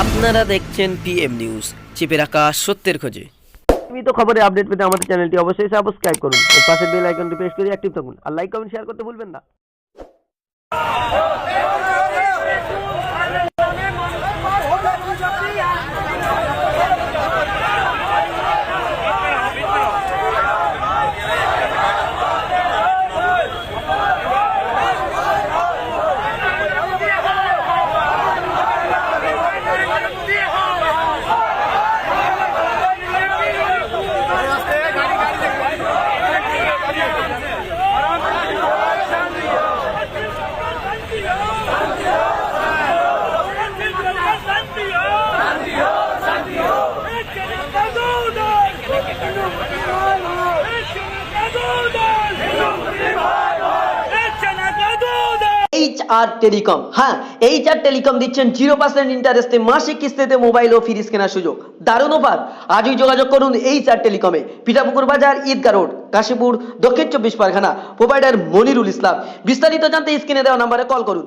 আপনারা দেখছেন PM news, চেপে রাখা সত্যের খোঁজে। নিয়মিত খবরের আপডেট পেতে আমাদের চ্যানেলটি অবশ্যই সাবস্ক্রাইব করুন ও পাশের বেল আইকনটি প্রেস করে অ্যাক্টিভ থাকুন আর লাইক কমেন্ট শেয়ার করতে ভুলবেন না। HR টেলিকম, হ্যাঁ HR টেলিকম দিচ্ছেন 0% ইন্টারেস্টে মাসিক কিস্তিতে মোবাইল ও ফ্রিজ কেনার সুযোগ। দারুণ অফার, আজই যোগাযোগ করুন HR টেলিকমে, পিঠাপুকুর বাজার, ঈদগাহ রোড, কাশীপুর, দক্ষিণ 24 পরগনা। প্রোভাইডার মনিরুল ইসলাম। বিস্তারিত জানতে স্ক্রিনে দেওয়া নম্বরে কল করুন।